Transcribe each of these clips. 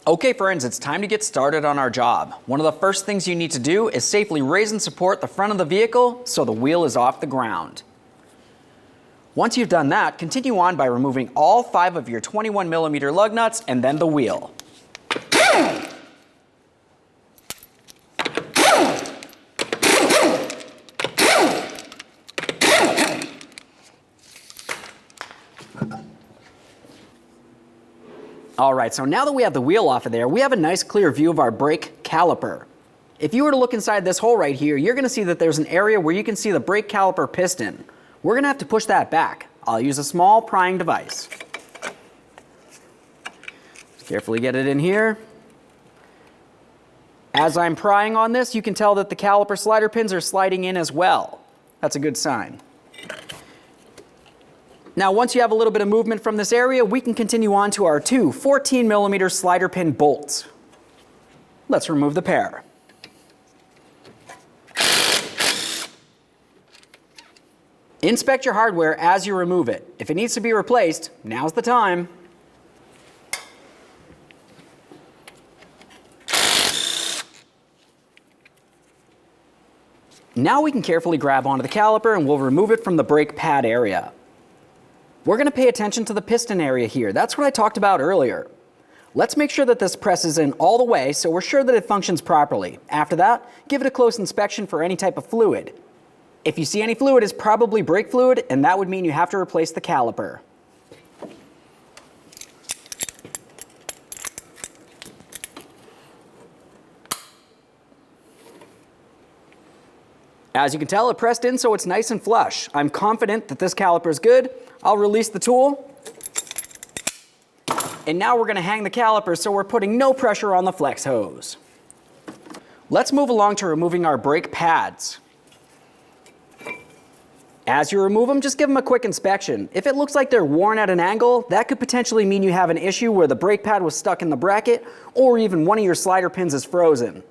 Okay friends, it's time to get started on our job. One of the first things you need to do is safely raise and support the front of the vehicle so the wheel is off the ground. Once you've done that, continue on by removing all 5 of your 21mm lug nuts and then the wheel. Alright, so now that we have the wheel off of there, we have a nice clear view of our brake caliper. If you were to look inside this hole right here, you're going to see that there's an area where you can see the brake caliper piston. We're going to have to push that back. I'll use a small prying device. Carefully get it in here. As I'm prying on this, you can tell that the caliper slider pins are sliding in as well. That's a good sign. Now once you have a little bit of movement from this area, we can continue on to our 2 14mm slider pin bolts. Let's remove the pair. Inspect your hardware as you remove it. If it needs to be replaced, now's the time. Now we can carefully grab onto the caliper and we'll remove it from the brake pad area. We're going to pay attention to the piston area here. That's what I talked about earlier. Let's make sure that this presses in all the way so we're sure that it functions properly. After that, give it a close inspection for any type of fluid. If you see any fluid, it's probably brake fluid, and that would mean you have to replace the caliper. As you can tell, it pressed in so it's nice and flush. I'm confident that this caliper is good. I'll release the tool. And now we're going to hang the caliper so we're putting no pressure on the flex hose. Let's move along to removing our brake pads. As you remove them, just give them a quick inspection. If it looks like they're worn at an angle, that could potentially mean you have an issue where the brake pad was stuck in the bracket, or even one of your slider pins is frozen.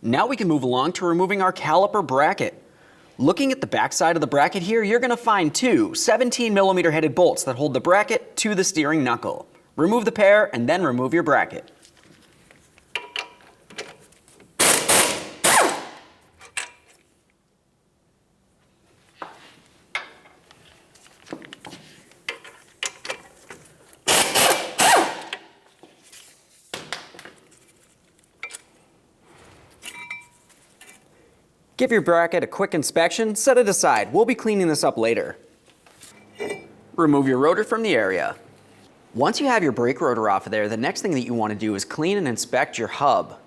Now we can move along to removing our caliper bracket. Looking at the back side of the bracket here, you're going to find 2 17mm headed bolts that hold the bracket to the steering knuckle. Remove the pair and then remove your bracket. Give your bracket a quick inspection, set it aside. We'll be cleaning this up later. Remove your rotor from the area. Once you have your brake rotor off of there, the next thing that you want to do is clean and inspect your hub.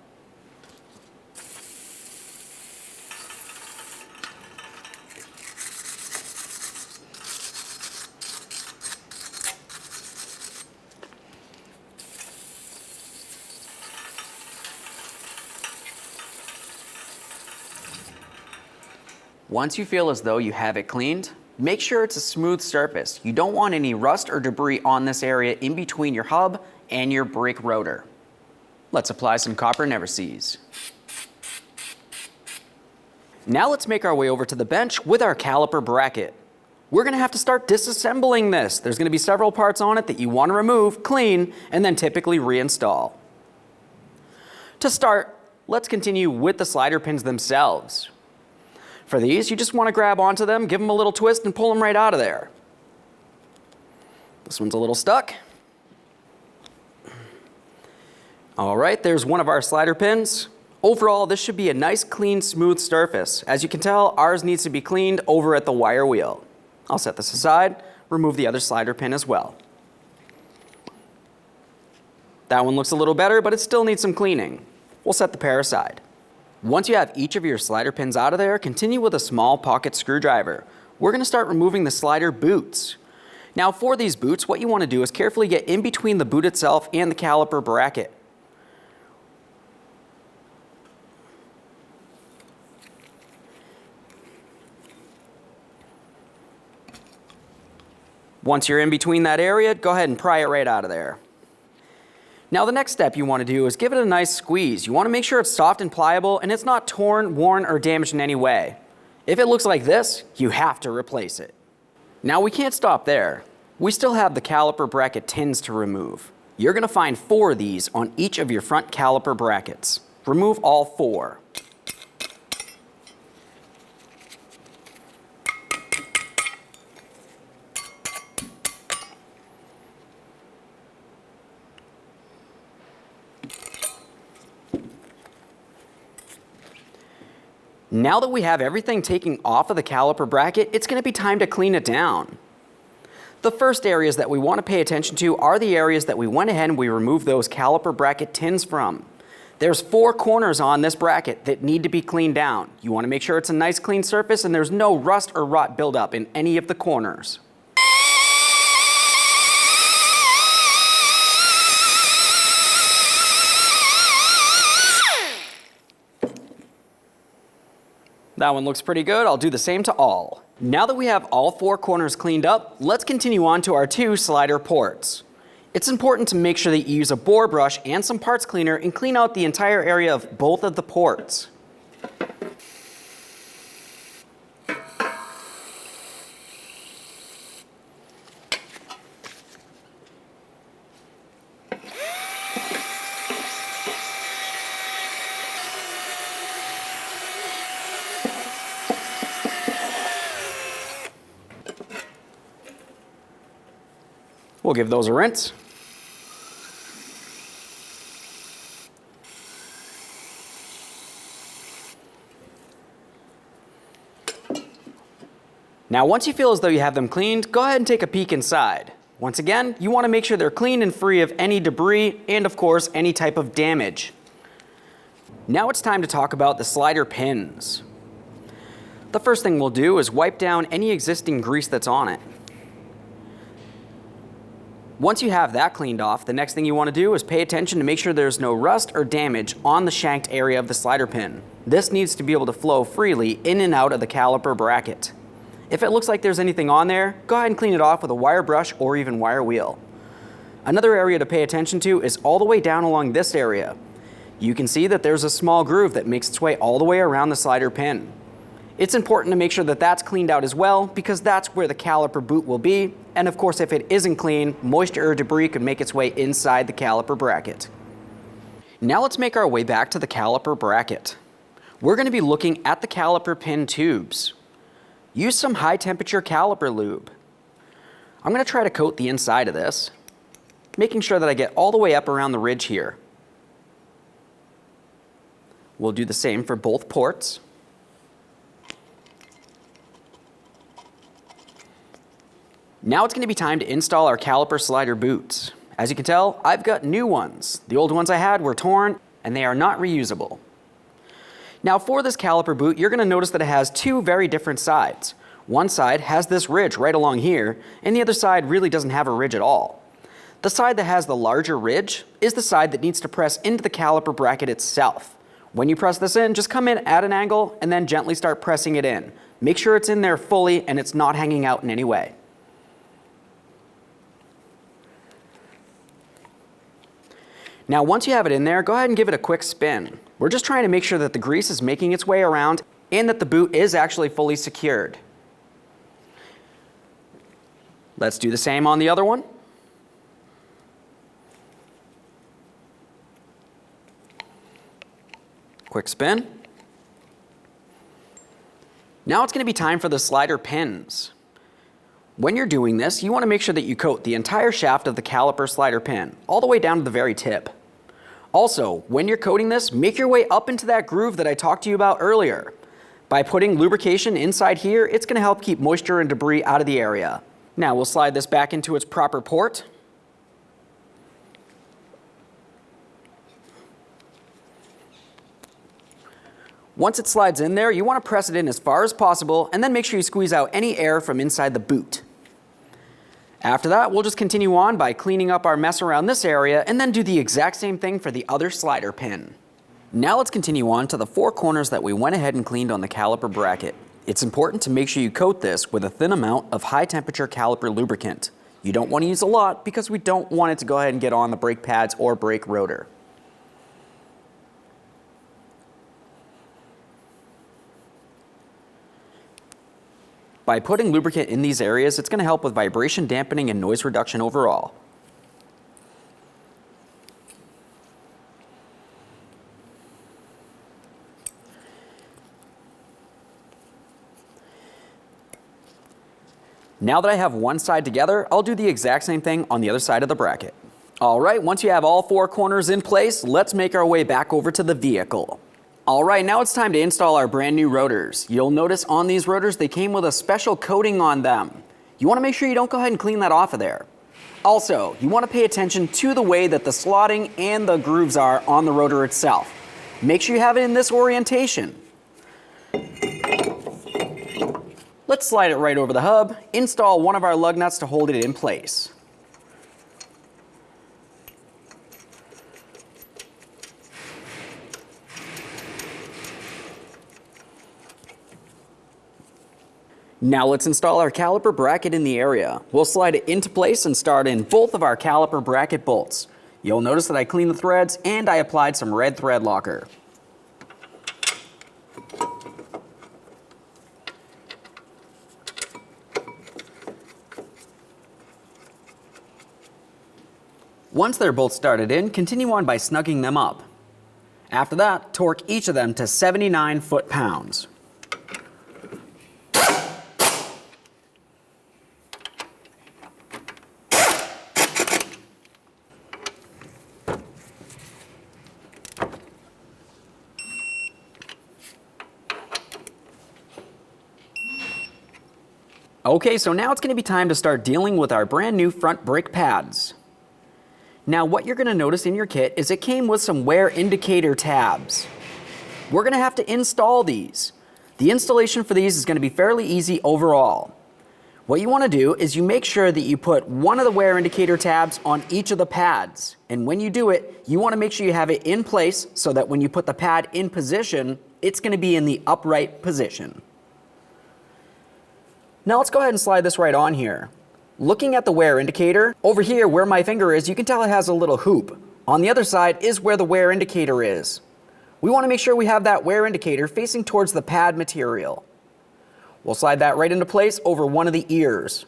Once you feel as though you have it cleaned, make sure it's a smooth surface. You don't want any rust or debris on this area in between your hub and your brake rotor. Let's apply some copper never sees. Now let's make our way over to the bench with our caliper bracket. We're going to have to start disassembling this. There's going to be several parts on it that you want to remove, clean, and then typically reinstall. To start, let's continue with the slider pins themselves. For these, you just want to grab onto them, give them a little twist, and pull them right out of there. This one's a little stuck. All right, there's one of our slider pins. Overall, this should be a nice, clean, smooth surface. As you can tell, ours needs to be cleaned over at the wire wheel. I'll set this aside, remove the other slider pin as well. That one looks a little better, but it still needs some cleaning. We'll set the pair aside. Once you have each of your slider pins out of there, continue with a small pocket screwdriver. We're going to start removing the slider boots. Now for these boots, what you want to do is carefully get in between the boot itself and the caliper bracket. Once you're in between that area, go ahead and pry it right out of there. Now the next step you want to do is give it a nice squeeze. You want to make sure it's soft and pliable and it's not torn, worn, or damaged in any way. If it looks like this, you have to replace it. Now we can't stop there. We still have the caliper bracket tins to remove. You're going to find 4 of these on each of your front caliper brackets. Remove all 4. Now that we have everything taken off of the caliper bracket, it's going to be time to clean it down. The first areas that we want to pay attention to are the areas that we went ahead and we removed those caliper bracket tins from. There's 4 corners on this bracket that need to be cleaned down. You want to make sure it's a nice clean surface and there's no rust or rot buildup in any of the corners. That one looks pretty good. I'll do the same to all. Now that we have all 4 corners cleaned up, let's continue on to our 2 slider ports. It's important to make sure that you use a bore brush and some parts cleaner and clean out the entire area of both of the ports. We'll give those a rinse. Now, once you feel as though you have them cleaned, go ahead and take a peek inside. Once again, you want to make sure they're clean and free of any debris and, of course, any type of damage. Now it's time to talk about the slider pins. The first thing we'll do is wipe down any existing grease that's on it. Once you have that cleaned off, the next thing you want to do is pay attention to make sure there's no rust or damage on the shanked area of the slider pin. This needs to be able to flow freely in and out of the caliper bracket. If it looks like there's anything on there, go ahead and clean it off with a wire brush or even wire wheel. Another area to pay attention to is all the way down along this area. You can see that there's a small groove that makes its way all the way around the slider pin. It's important to make sure that that's cleaned out as well, because that's where the caliper boot will be, and of course if it isn't clean, moisture or debris could make its way inside the caliper bracket. Now let's make our way back to the caliper bracket. We're going to be looking at the caliper pin tubes. Use some high temperature caliper lube. I'm going to try to coat the inside of this, making sure that I get all the way up around the ridge here. We'll do the same for both ports. Now it's going to be time to install our caliper slider boots. As you can tell, I've got new ones. The old ones I had were torn and they are not reusable. Now for this caliper boot, you're going to notice that it has 2 very different sides. One side has this ridge right along here, and the other side really doesn't have a ridge at all. The side that has the larger ridge is the side that needs to press into the caliper bracket itself. When you press this in, just come in at an angle and then gently start pressing it in. Make sure it's in there fully and it's not hanging out in any way. Now once you have it in there, go ahead and give it a quick spin. We're just trying to make sure that the grease is making its way around and that the boot is actually fully secured. Let's do the same on the other one. Quick spin. Now it's going to be time for the slider pins. When you're doing this, you want to make sure that you coat the entire shaft of the caliper slider pin, all the way down to the very tip. Also, when you're coating this, make your way up into that groove that I talked to you about earlier. By putting lubrication inside here, it's going to help keep moisture and debris out of the area. Now we'll slide this back into its proper port. Once it slides in there, you want to press it in as far as possible and then make sure you squeeze out any air from inside the boot. After that, we'll just continue on by cleaning up our mess around this area and then do the exact same thing for the other slider pin. Now let's continue on to the 4 corners that we went ahead and cleaned on the caliper bracket. It's important to make sure you coat this with a thin amount of high temperature caliper lubricant. You don't want to use a lot because we don't want it to go ahead and get on the brake pads or brake rotor. By putting lubricant in these areas, it's going to help with vibration dampening and noise reduction overall. Now that I have one side together, I'll do the exact same thing on the other side of the bracket. All right, once you have all four corners in place, let's make our way back over to the vehicle. All right, now it's time to install our brand new rotors. You'll notice on these rotors, they came with a special coating on them. You want to make sure you don't go ahead and clean that off of there. Also, you want to pay attention to the way that the slotting and the grooves are on the rotor itself. Make sure you have it in this orientation. Let's slide it right over the hub, install one of our lug nuts to hold it in place. Now let's install our caliper bracket in the area. We'll slide it into place and start in both of our caliper bracket bolts. You'll notice that I cleaned the threads and I applied some red thread locker. Once they're both started in, continue on by snugging them up. After that, torque each of them to 79 foot-pounds. Okay, so now it's going to be time to start dealing with our brand new front brake pads. Now what you're going to notice in your kit is it came with some wear indicator tabs. We're going to have to install these. The installation for these is going to be fairly easy overall. What you want to do is you make sure that you put one of the wear indicator tabs on each of the pads. And when you do it, you want to make sure you have it in place so that when you put the pad in position, it's going to be in the upright position. Now let's go ahead and slide this right on here. Looking at the wear indicator, over here where my finger is, you can tell it has a little hoop. On the other side is where the wear indicator is. We want to make sure we have that wear indicator facing towards the pad material. We'll slide that right into place over one of the ears.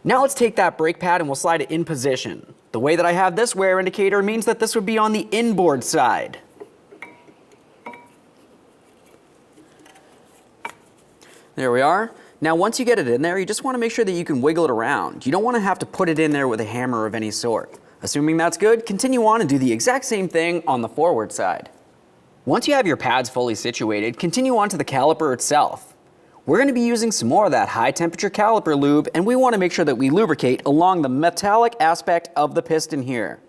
Now let's take that brake pad and we'll slide it in position. The way that I have this wear indicator means that this would be on the inboard side. There we are. Now once you get it in there, you just want to make sure that you can wiggle it around. You don't want to have to put it in there with a hammer of any sort. Assuming that's good, continue on and do the exact same thing on the forward side. Once you have your pads fully situated, continue on to the caliper itself. We're going to be using some more of that high temperature caliper lube, and we want to make sure that we lubricate along the metallic aspect of the piston here.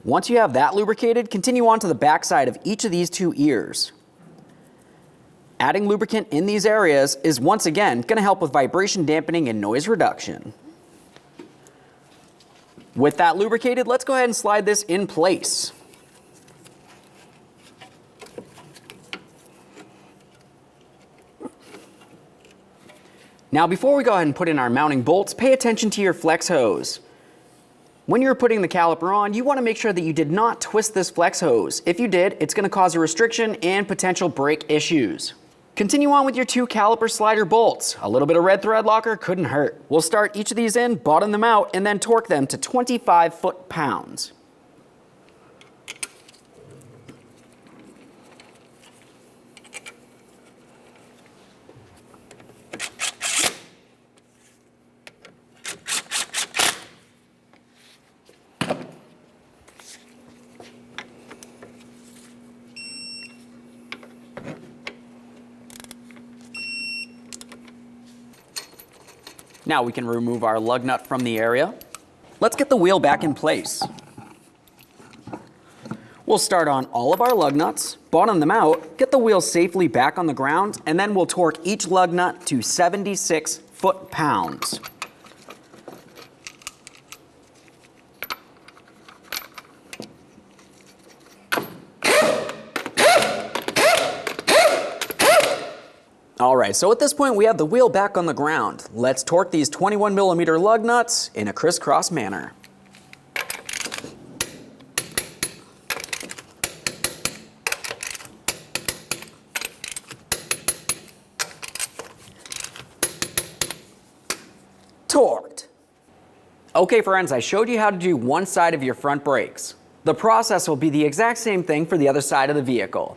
Once you have that lubricated, continue on to the back side of each of these two ears. Adding lubricant in these areas is once again going to help with vibration dampening and noise reduction. With that lubricated, let's go ahead and slide this in place. Now before we go ahead and put in our mounting bolts, pay attention to your flex hose. When you're putting the caliper on, you want to make sure that you did not twist this flex hose. If you did, it's going to cause a restriction and potential brake issues. Continue on with your two caliper slider bolts. A little bit of red thread locker couldn't hurt. We'll start each of these in, bottom them out, and then torque them to 25 foot-pounds. Now we can remove our lug nut from the area. Let's get the wheel back in place. We'll start on all of our lug nuts, bottom them out, get the wheel safely back on the ground, and then we'll torque each lug nut to 76 foot-pounds. Alright, so at this point we have the wheel back on the ground. Let's torque these 21mm lug nuts in a crisscross manner. Okay friends, I showed you how to do one side of your front brakes. The process will be the exact same thing for the other side of the vehicle.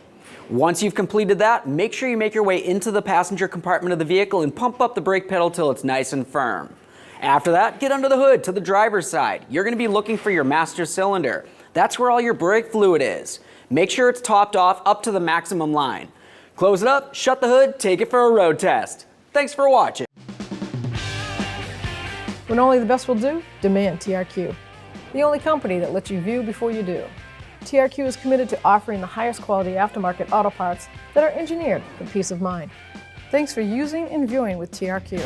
Once you've completed that, make sure you make your way into the passenger compartment of the vehicle and pump up the brake pedal till it's nice and firm. After that, get under the hood to the driver's side. You're going to be looking for your master cylinder. That's where all your brake fluid is. Make sure it's topped off up to the maximum line. Close it up, shut the hood, take it for a road test. Thanks for watching. When only the best will do, demand TRQ. The only company that lets you view before you do. TRQ is committed to offering the highest quality aftermarket auto parts that are engineered for peace of mind. Thanks for using and viewing with TRQ.